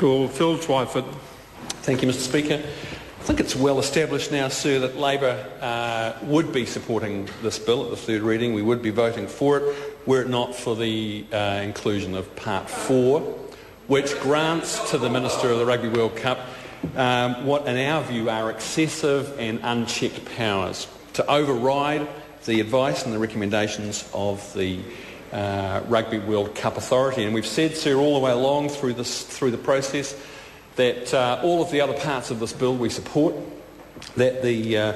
Cool. Phil Twyford. Thank you, Mr Speaker. I think it's well established now, sir, that Labor would be supporting this bill at the third reading. We would be voting for it were it not for the inclusion of Part 4, which grants to the Minister of the Rugby World Cup what, in our view, are excessive and unchecked powers to override the advice and the recommendations of the Rugby World Cup Authority. And we've said, sir, all the way along through the process that all of the other parts of this bill we support, that the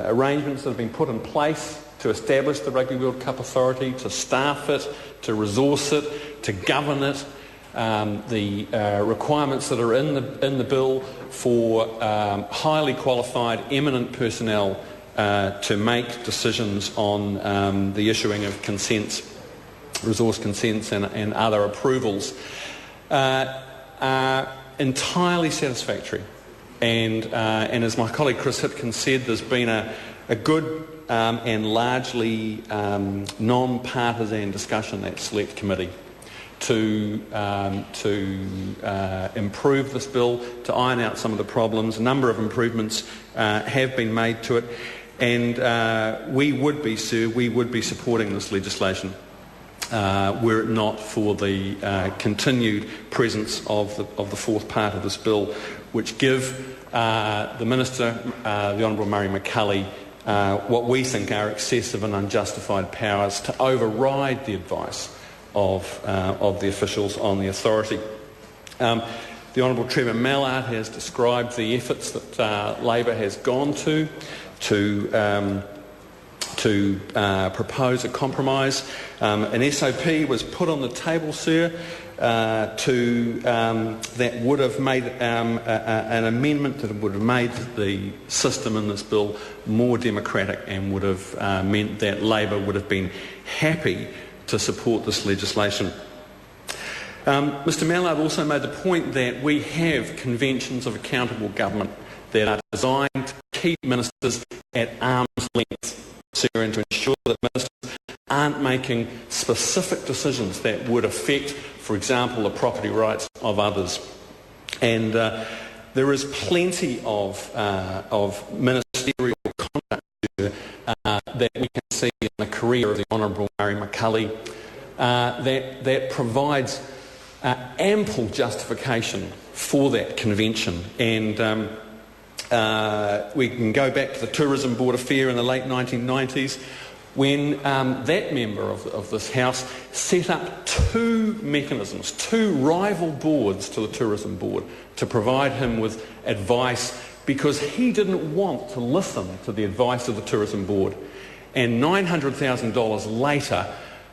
arrangements that have been put in place to establish the Rugby World Cup Authority, to staff it, to resource it, to govern it, the requirements that are in the bill for highly qualified, eminent personnel to make decisions on the issuing of consents, resource consents and other approvals are entirely satisfactory. And as my colleague Chris Hipkins said, there's been a good and largely non-partisan discussion at Select Committee to improve this bill, to iron out some of the problems. A number of improvements have been made to it, and we would be supporting this legislation were it not for the continued presence of the fourth part of this bill, which give the Minister, the Honourable Murray McCully, what we think are excessive and unjustified powers to override the advice of the officials on the authority. The Honourable Trevor Mallard has described the efforts that Labor has gone to propose a compromise. An SOP was put on the table, sir, that would have made an amendment that would have made the system in this bill more democratic and would have meant that Labor would have been happy to support this legislation. Mr Mallard also made the point that we have conventions of accountable government that are designed to keep ministers at arm's length, sir, and to ensure that ministers aren't making specific decisions that would affect, for example, the property rights of others. And there is plenty of ministerial conduct that we can see in the career of the Honourable Murray McCully that provides ample justification for that convention. And we can go back to the Tourism Board affair in the late 1990s when that member of this House set up two mechanisms, two rival boards to the Tourism Board to provide him with advice because he didn't want to listen to the advice of the Tourism Board. And $900,000 later,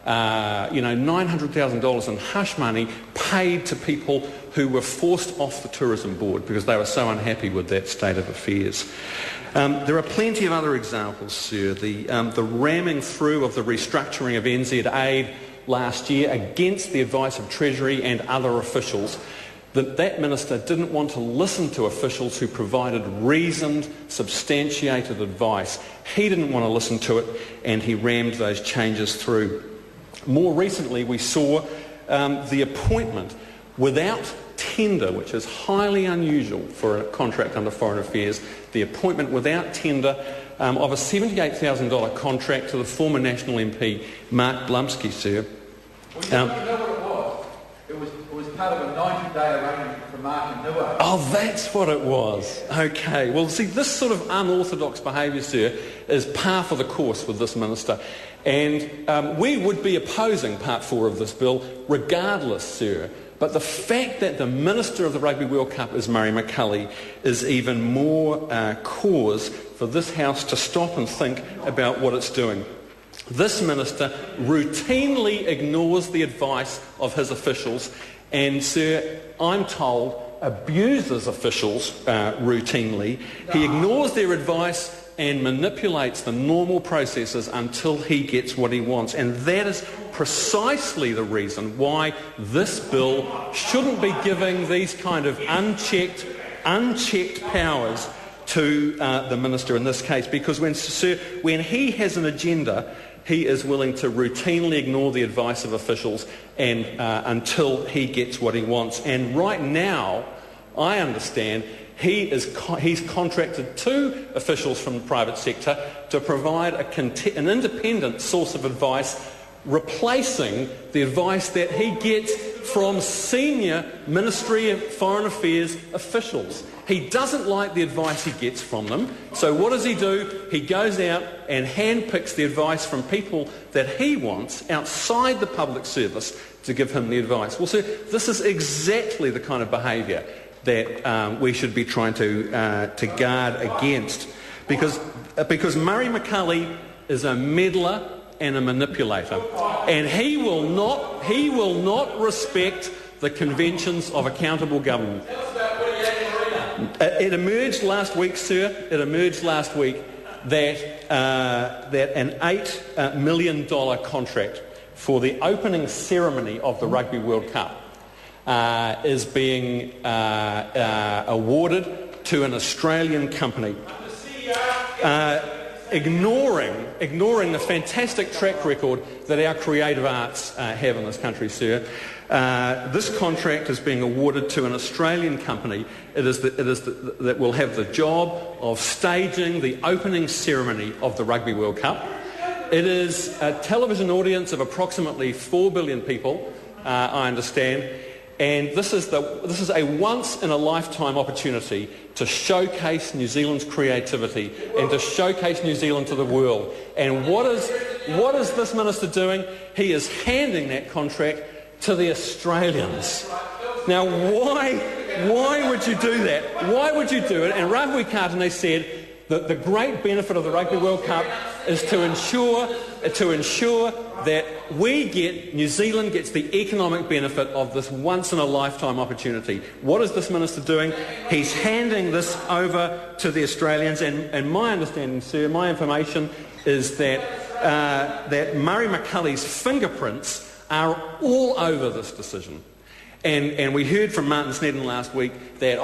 $900,000 in hush money paid to people who were forced off the Tourism Board because they were so unhappy with that state of affairs. There are plenty of other examples, sir. The ramming through of the restructuring of NZ Aid last year against the advice of Treasury and other officials, that minister didn't want to listen to officials who provided reasoned, substantiated advice. He didn't want to listen to it, and he rammed those changes through. More recently, we saw the appointment without tender, which is highly unusual for a contract under Foreign Affairs, the appointment without tender of a $78,000 contract to the former National MP, Mark Blumsky, sir. Well, you know what it was? It was part of a 90-day arrangement for Mark and Nua. Oh, that's what it was. Okay. Well, see, this sort of unorthodox behaviour, sir, is par for the course with this minister. And we would be opposing Part 4 of this bill regardless, sir. But the fact that the Minister of the Rugby World Cup is Murray McCully is even more cause for this House to stop and think about what it's doing. This minister routinely ignores the advice of his officials and, sir, I'm told, abuses officials routinely. He ignores their advice and manipulates the normal processes until he gets what he wants. And that is precisely the reason why this bill shouldn't be giving these kind of unchecked powers to the minister in this case. Because when he has an agenda he is willing to routinely ignore the advice of officials and until he gets what he wants. And right now, I understand, he's contracted 2 officials from the private sector to provide an independent source of advice, replacing the advice that he gets from senior Ministry of Foreign Affairs officials. He doesn't like the advice he gets from them, so what does he do? He goes out and handpicks the advice from people that he wants outside the public service to give him the advice. Well, so this is exactly the kind of behaviour that we should be trying to guard against, because Murray McCulley is a meddler and a manipulator, and he will not respect the conventions of accountable government. It emerged last week, sir. It emerged last week that an $8 million contract for the opening ceremony of the Rugby World Cup is being awarded to an Australian company, ignoring the fantastic track record that our creative arts have in this country, sir. This contract is being awarded to an Australian company. That will have the job of staging the opening ceremony of the Rugby World Cup. It is a television audience of approximately 4 billion people, I understand, and this is a once-in-a-lifetime opportunity to showcase New Zealand's creativity and to showcase New Zealand to the world. And what is this minister doing? He is handing that contract to the Australians. Now, why would you do that? Why would you do it? And Rugby Kartane said that the great benefit of the Rugby World Cup is to ensure that New Zealand gets the economic benefit of this once-in-a-lifetime opportunity. What is this minister doing? He's handing this over to the Australians, and my understanding, sir, my information is that Murray McCulley's fingerprints are all over this decision. And we heard from Martin Snedden last week that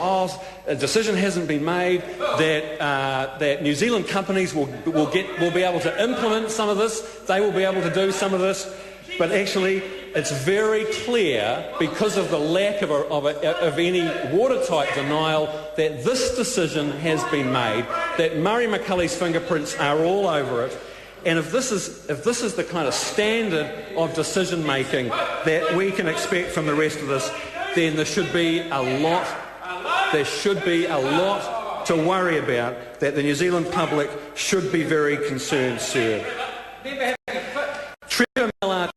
a decision hasn't been made, that New Zealand companies will be able to implement some of this, they will be able to do some of this, but actually it's very clear, because of the lack of any watertight denial, that this decision has been made, that Murray McCulley's fingerprints are all over it. And if this is the kind of standard of decision making that we can expect from the rest of this, then there should be a lot to worry about, that the New Zealand public should be very concerned, sir. Trevor Mallard,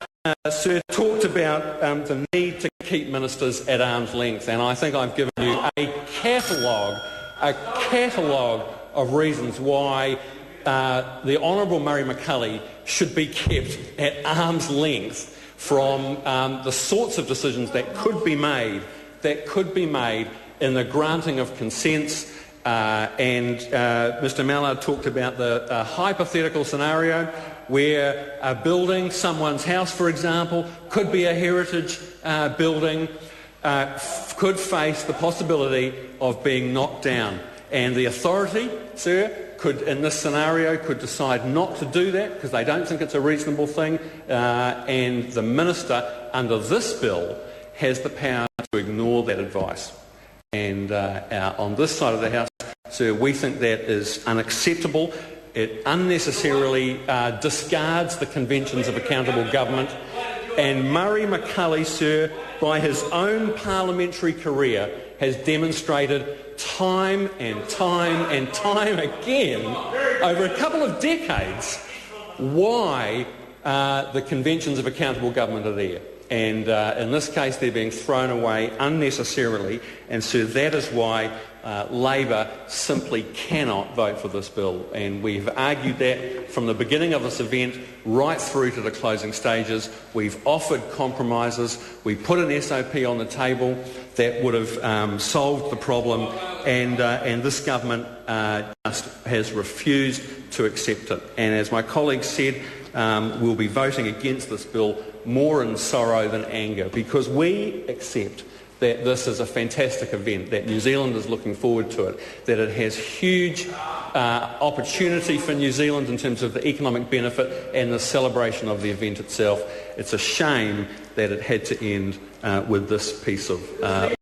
sir, talked about the need to keep ministers at arm's length, and I think I've given you a catalogue of reasons why the Honourable Murray McCulley should be kept at arm's length from the sorts of decisions that could be made in the granting of consents. And Mr. Mallard talked about the hypothetical scenario where building someone's house, for example, could be a heritage building, could face the possibility of being knocked down. And the authority, sir, in this scenario, could decide not to do that because they don't think it's a reasonable thing, and the minister, under this bill, has the power to ignore that advice. And on this side of the House, sir, we think that is unacceptable. It unnecessarily discards the conventions of accountable government. And Murray McCulley, sir, by his own parliamentary career, has demonstrated time and time again, over a couple of decades, why the conventions of accountable government are there. And in this case, they're being thrown away unnecessarily. And so that is why Labor simply cannot vote for this bill. And we've argued that from the beginning of this event right through to the closing stages. We've offered compromises. We put an SOP on the table that would have solved the problem. And this government just has refused to accept it. And as my colleague said, we'll be voting against this bill more in sorrow than anger, because we accept that this is a fantastic event, that New Zealand is looking forward to it, that it has huge opportunity for New Zealand in terms of the economic benefit and the celebration of the event itself. It's a shame that it had to end with this piece of